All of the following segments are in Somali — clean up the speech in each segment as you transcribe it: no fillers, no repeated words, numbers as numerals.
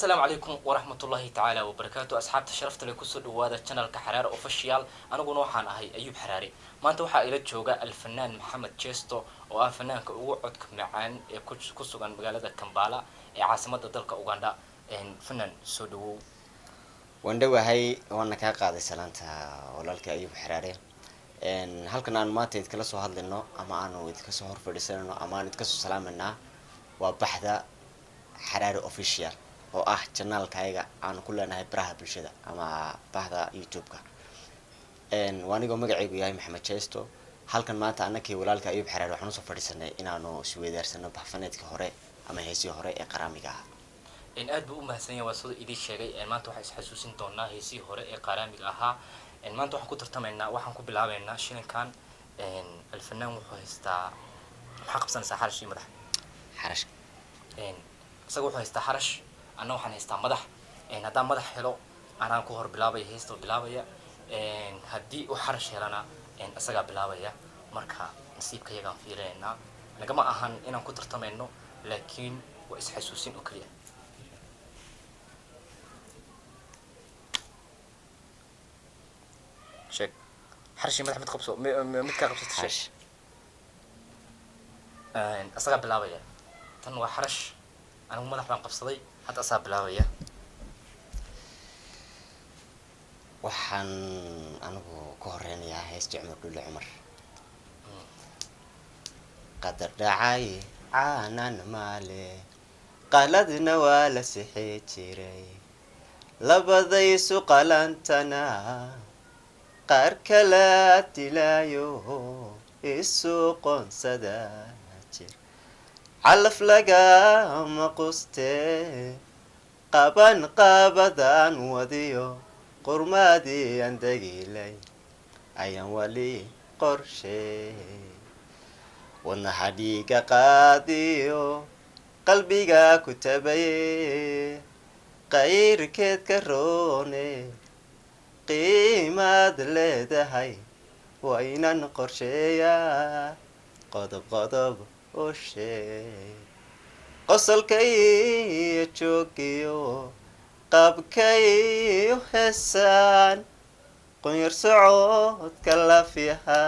السلام عليكم ورحمة الله تعالى وبركاته أصحاب تشرفت لي كسر وهذا القناة كحرار أوفيشيال أنا قلنا وحنا هاي أيوب حراري ما أنت وحى إلى جوجا الفنان محمد جيستو وفنان كوعد معان كسر عن بقالة كمبالا عاصمة دولة أوغندا فنان سودو وندوهاي وانا ka qaaday salaanta walaalka Ayub Xaraare halkan aan maanta idkala soo hadlayno ama aan idka soo horfadhiisano ama aan idka soo salaamayna waa baxda Xaraare official oo ah channel-kayga aan ku leenahay baraha bulshada ama baxda YouTube-ka waaniga magacaygu yahay Maxamed Jeesto halkan maanta anakii walaalka Ayub Xaraare waxaan soo fadhiisanay inaanu isweydaarsanno baxfaneedkii hore ama heesii hore ee qaraamiga ah إن أدب أمها سنة وصل إيدي شيء إن ما أنتوا حسوسين تونا هيسي هراء قرامي لها إن ما أنتوا حكوا ترتمينا وحنكوا بلعبنا شين كان إن الفنان وحستا حق بسنة سحرش مدح حرش إن سقوا حستا حرش أنا وحنا هستا مدح إن هذا مدح حلو أنا كهر بلعبي هيستو بلعبي إن هدي وحرش هلنا إن أسقى بلعبي مركها نصيب كي يجان في رأينا أنا جماعة أهان إن أنا كنت ترتمينه لكن وإس حسوسين أكليه شك حرشي مدح متقبصو متكقبصو حرش أصاب بلاوية تنو حرش أنا مدح بان قبصدي حتى أصاب بلاوية waxaan anigu ka horeynayaa heesta Cumar Dhulle Cumar qadar dhacay aanan maale qaladna waa la sixi jiray labaday suqalantana qaar kala tilaayo isu qonsada jir calaf laga maquste qaban qabadan wadiyo qurmaadii aan dagilay ayaan wali qorshe wadnaha dhiiga qaadiyo qalbiga ku tabaye qayrkeed ka roone qiimaad leedahay waa inaan qorsheeyaa qodob qodob u sheeg qosolkay joogiyo qaabkay u heesaan qunyar socodka lafiyaha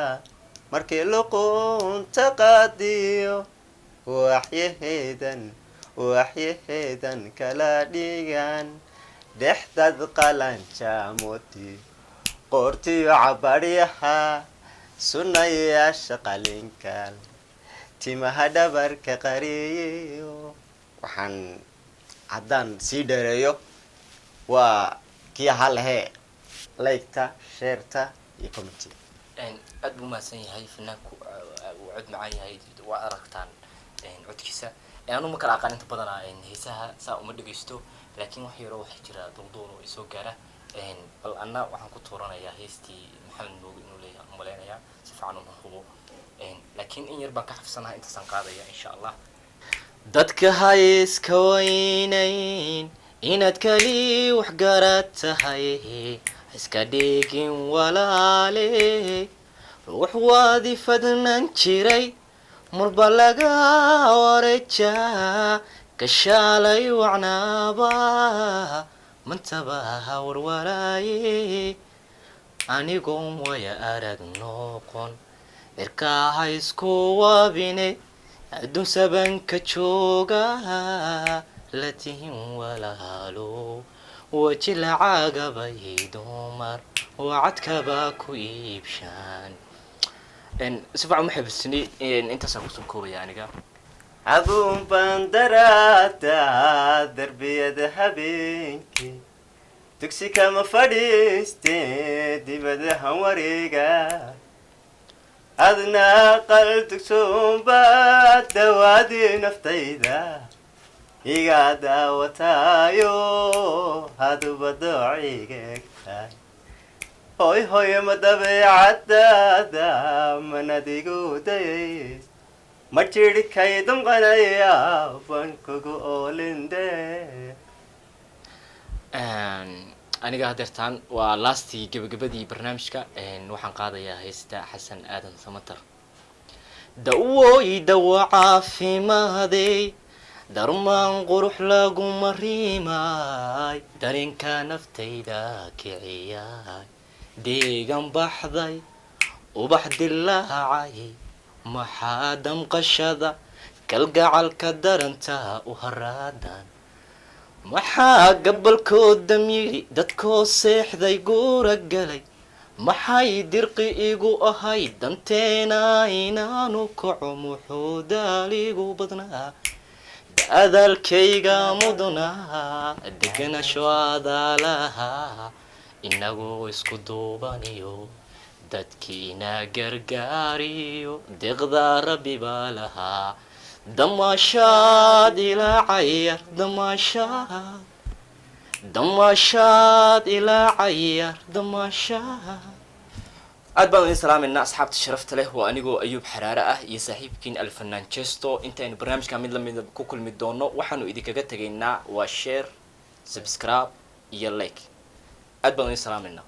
markii luqunta qaadiyo waxyaheedan kala dhigan dhexdad qalanjaamoti qortiyo cabaryaha sunayaasha qalinkaal timaha dhabarka qariyo waxaan haddaan sii dheereeyo waa kii ahaa lahee like-ta share-ta iyo comment إن أدب ما سنة هاي فنان وعد معي هاي وأركتان إن عد كيسة أنا ما كان أقال أنت بدنا إن هيسها ساء ومدق يستو لكن وحي روح جرا دلدون ويسوق جرا إن بل أنا وحن كنت ورانا يا هيستي محمد نوج إنه لي ملانا يا سفعنا هو إن لكن إن يربى كحف سنة أنت سنقاضي إن شاء الله dadka hays ka weynayn inaad kali wax garad tahay iska dhigin walaale ruux waadi fadnan jiray marba laga wareejaa kashaalay wacnaaba mantaba warwaraaye anigoon waya arag noqon cirkaha isku waabine adduun sabanka jooga la tihin walaalo waji lacagabay dumar wacadkaba ku iibshaan سبعة محب السنين أنت سأقول كوبا يعني كا aduun baan daraadaa darbiyada habeenkii dugsi kama fadhiiste dibadahan wareega adna qal dugsoonbaa dawaadii naftayda iga daawataayo haduba doociga egtahay hoy hoy ma dabeecadaada manadigu dayays ma jirhkay damqanaya baan kugu oolinde aniga hadeertaan waa laastii gabagabadii barnaamijka waxaan qaadayaa heesta xasan aadan samatar dawooy dawa caafimaadey darmaan qurux laguma riimay dareenka naftayda kiciyay deegan baxday ubax dilaacay maxaa damqashada kalgacalka daranta u haraadan maxaa gabalkooda miyiri dadkoo seexday guura galay maxay dirqi igu ahayd danteena inaanu kaco muxuu daaligu badnaa dadaalkayga mudnaa deganasho adaalaha inagoo isku duubaniyo dadkiina gargaariyo deeqda rabbi baa lahaa damaashaad ilaa cayar damaashaad ilaa cayar damaashaad aad baan idin salaamayna asxaabta sharafta leh waa anigoo ayuub xaraare ah iyo saaxiibkiin alfanaan jesto intaynu barnaamijka mid lamid ku kulmi doono waxaanu idinkaga tegaynaa waa share subscribe iyo like aad baan idin salaamayna